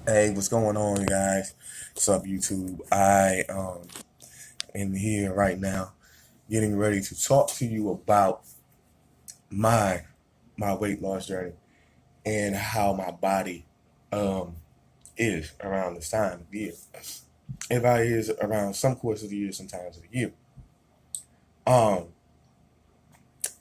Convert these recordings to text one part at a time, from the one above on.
Hey, what's going on, guys? What's up, YouTube? I am here right now, getting ready to talk to you about my my weight loss journey and how my body um is around this time of year. Everybody is around some course of the year, sometimes of the year. Um,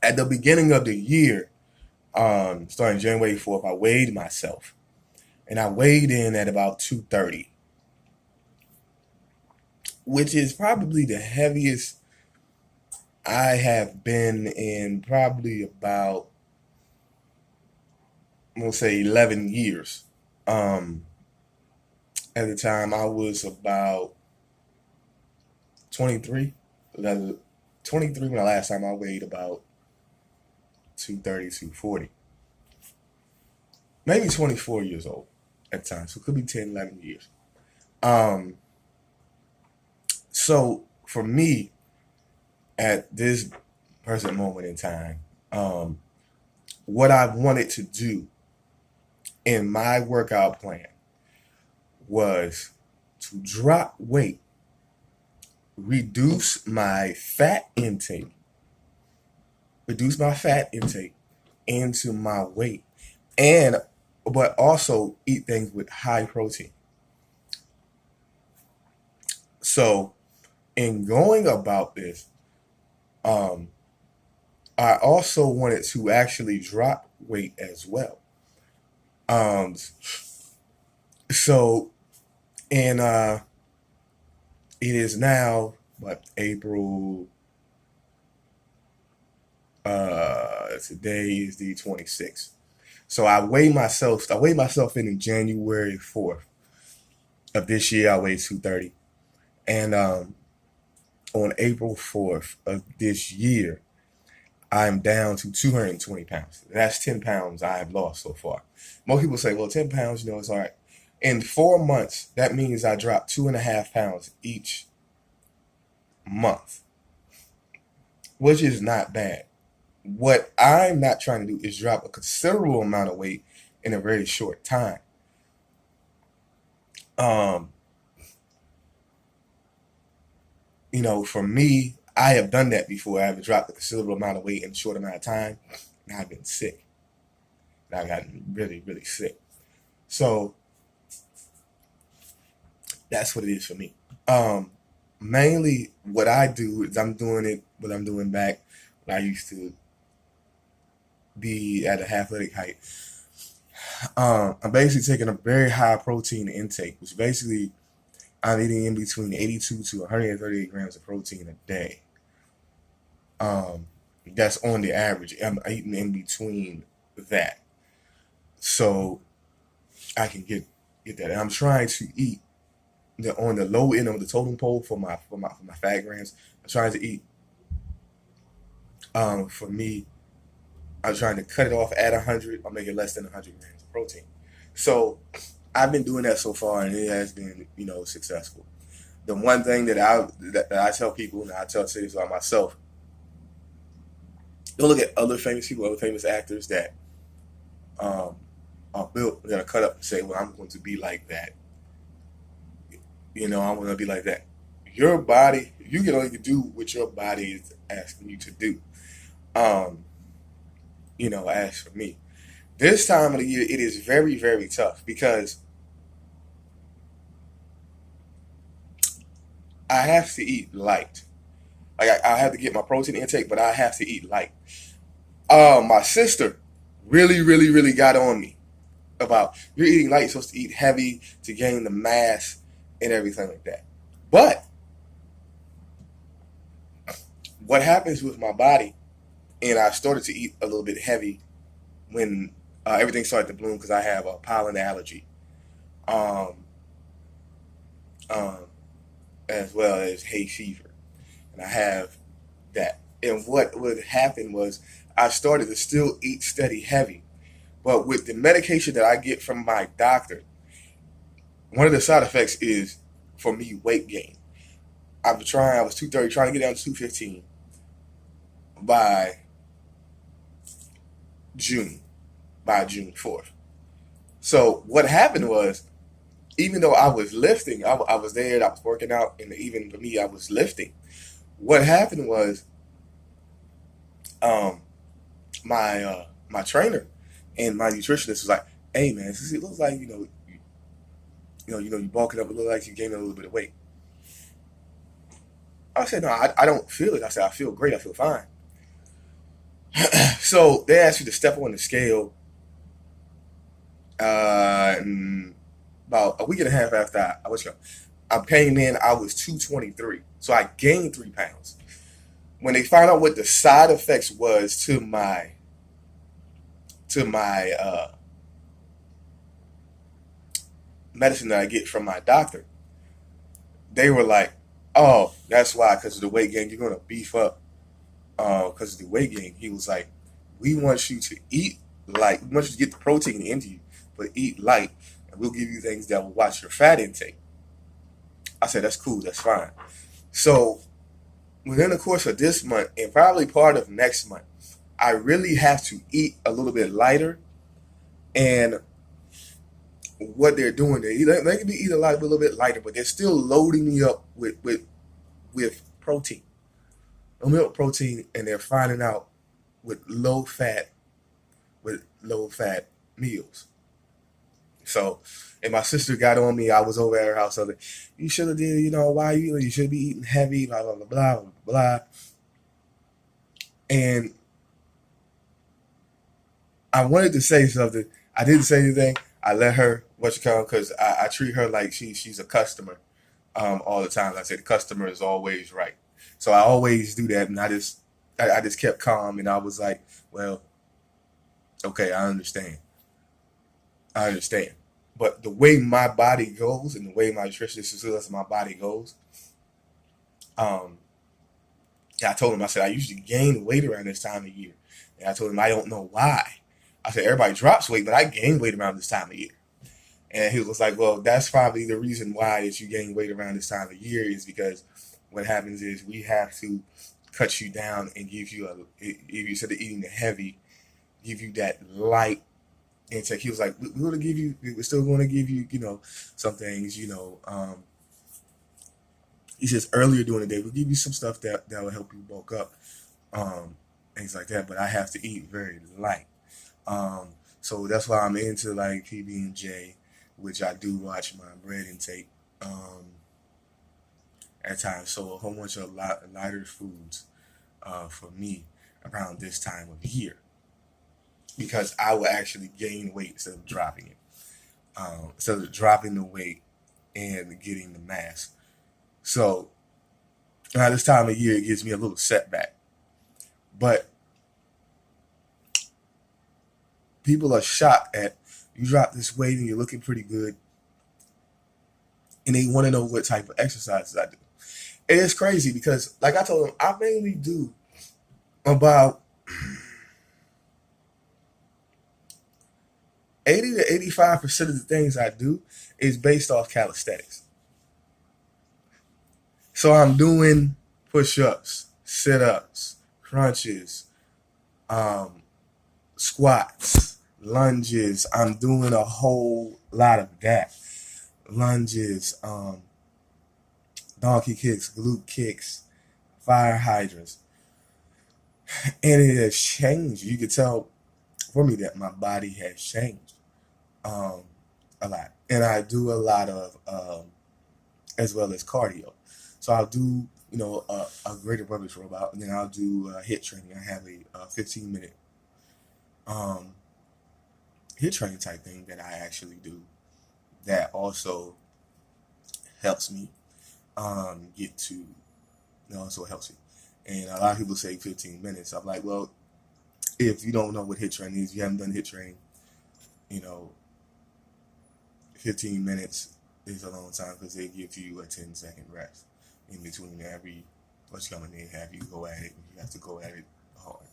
at the beginning of the year, starting January 4th, I weighed myself, and I weighed in at about 230, which is probably the heaviest I have been in probably about, I'm gonna say, 11 years. Um, at the time, I was about 23. 23 when the last time I weighed about 230, 240. Maybe 24 years old at the time. So it could be 10, 11 years. Um, so for me, at this present moment in time, um, what I wanted to do in my workout plan was to drop weight, reduce my fat intake, reduce my fat intake into my weight, and but also eat things with high protein. So in going about this, um, I also wanted to actually drop weight as well. Um, so in it is now what, April. Today is the 26th. So I weighed myself in January 4th of this year. I weighed 230, and on April 4th of this year, I'm down to 220 pounds. That's 10 pounds I have lost so far. Most people say, well, 10 pounds, it's all right. In 4 months, that means I dropped 2.5 pounds each month, which is not bad. What I'm not trying to do is drop a considerable amount of weight in a very short time. Um, for me, I have done that before. I have dropped a considerable amount of weight in a short amount of time, and I've been sick. And I've gotten really, really sick. So that's what it is for me. Um, Mainly, what I do is what I'm doing back when I used to be at a athletic height. I'm basically taking a very high protein intake, which basically I'm eating in between 82 to 138 grams of protein a day. Um, that's on the average. I'm eating in between that, so I can get that. And I'm trying to eat on the low end of the totem pole for my fat grams. I'm trying to eat. For me, I'm trying to cut it off at 100. I'll make it less than 100 grams of protein. So I've been doing that so far, and it has been successful. The one thing that I tell people, and I tell cities about myself, don't look at other famous people, other famous actors that um, are built, that are cut up, and say, "Well, I'm going to be like that." I'm going to be like that. Your body, you can only do what your body is asking you to do. Um, as for me, this time of the year, it is very, very tough because I have to eat light. Like I have to get my protein intake, but I have to eat light. My sister really, really, really got on me about, you're eating light, you're supposed to eat heavy to gain the mass and everything like that. But what happens with my body, and I started to eat a little bit heavy when everything started to bloom because I have a pollen allergy, um, um, as well as hay fever, and I have that. And what would happen was I started to still eat steady heavy, but with the medication that I get from my doctor, one of the side effects is, for me, weight gain. I was 230, trying to get down to 215 by June, by June 4th. So what happened was even though I was lifting, I was there, I was working out, and even for me, I was lifting. What happened was, um, my trainer and my nutritionist was like, "Hey man, it looks like you bulking up. It looks like you gaining a little bit of weight." I said, "No, I don't feel it." I said, "I feel great. I feel fine." So they asked you to step on the scale, and about a week and a half after I came in, I was 223. So I gained 3 pounds. When they found out what the side effects was to my medicine that I get from my doctor, they were like, "Oh, that's why, because of the weight gain, you're gonna beef up because of the weight gain." He was like, "We want you to eat light. We want you to get the protein into you, but eat light, and we'll give you things that will watch your fat intake." I said, "That's cool. That's fine." So within the course of this month and probably part of next month, I really have to eat a little bit lighter. And what they're doing, they can be eating a little bit lighter, but they're still loading me up with protein, milk protein, and they're finding out with low fat meals. So, and my sister got on me. I was over at her house. I was like, "You should have did, why you should be eating heavy, blah blah blah blah blah blah." And I wanted to say something. I didn't say anything. I let her what you call because I treat her like she's a customer all the time. Like I say the customer is always right. So I always do that, and I just kept calm, and I was like, "Well, okay, I understand. I understand." But the way my body goes and the way my nutritionist says my body goes, um, yeah, I told him, I said, I usually gain weight around this time of year. And I told him, I don't know why. I said, everybody drops weight, but I gain weight around this time of year. And he was like, well, that's probably the reason why is you gain weight around this time of year is because what happens is we have to cut you down and give you if you instead of eating the heavy, give you that light intake. He was like, we're still going to give you, some things, he says earlier during the day, we'll give you some stuff that will help you bulk up, things like that. But I have to eat very light. So that's why I'm into like PB&J, which I do watch my bread intake at times. So a whole bunch of lighter foods for me around this time of year because I will actually gain weight instead of dropping it. Instead of dropping the weight and getting the mass. So this time of year it gives me a little setback. But people are shocked at you drop this weight and you're looking pretty good. And they want to know what type of exercises I do. And it's crazy because, like I told them, I mainly do about 80 to 85% of the things I do is based off calisthenics. So I'm doing push-ups, sit-ups, crunches, um, squats, lunges. I'm doing a whole lot of that. Lunges, donkey kicks, glute kicks, fire hydrants. And it has changed. You can tell for me that my body has changed um, a lot. And I do a lot of, as well as cardio. So I'll do, a greater rubbish robot, and then I'll do hit training. I have a 15-minute um, hit training type thing that I actually do that also helps me get to, also helps me. And a lot of people say 15 minutes. I'm like, well, if you don't know what hit training is, you haven't done hit training, you know, 15 minutes is a long time because they give you a 10-second rest in between every what's coming in, have you go at it, and you have to go at it hard.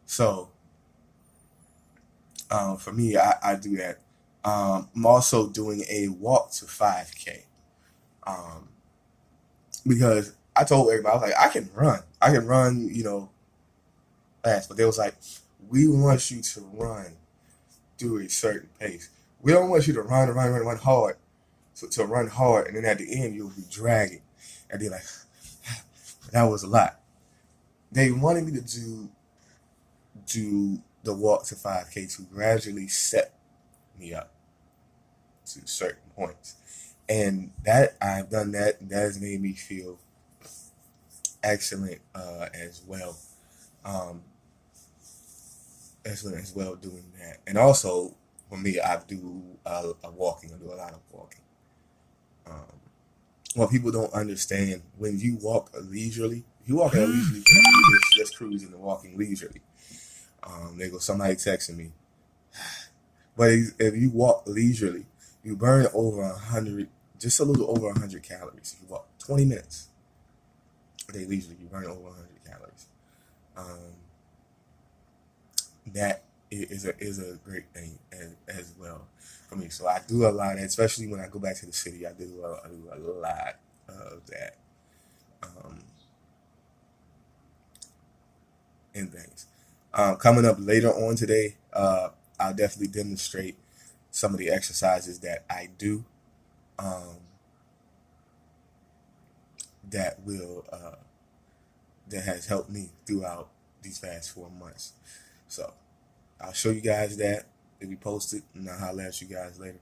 So for me, I do that. I'm also doing a walk to 5K um, because I told everybody, I was like, I can run, fast, but they was like, we want you to run through a certain pace. We don't want you to run hard. So to run hard, and then at the end you'll be dragging, and be like, that was a lot. They wanted me to do the walk to 5K to gradually set me up to certain points, and that I've done that. That has made me feel excellent as well. Um, Excellent as well doing that, and also for me, I do a walking. I do a lot of walking. Um, what people don't understand, when you walk leisurely, if you walk at a leisurely pace, you just cruising and walking leisurely. There goes somebody texting me. But if you walk leisurely, you burn over 100, just a little over 100 calories. If you walk 20 minutes a day leisurely, you burn over 100 calories. Um, that is a great thing as well for me. So I do a lot, especially when I go back to the city. I do a lot of that um, in things. Coming up later on today, I'll definitely demonstrate some of the exercises that I do um, that will that has helped me throughout these past 4 months. So I'll show you guys that. It'll be posted, and I'll holler at you guys later.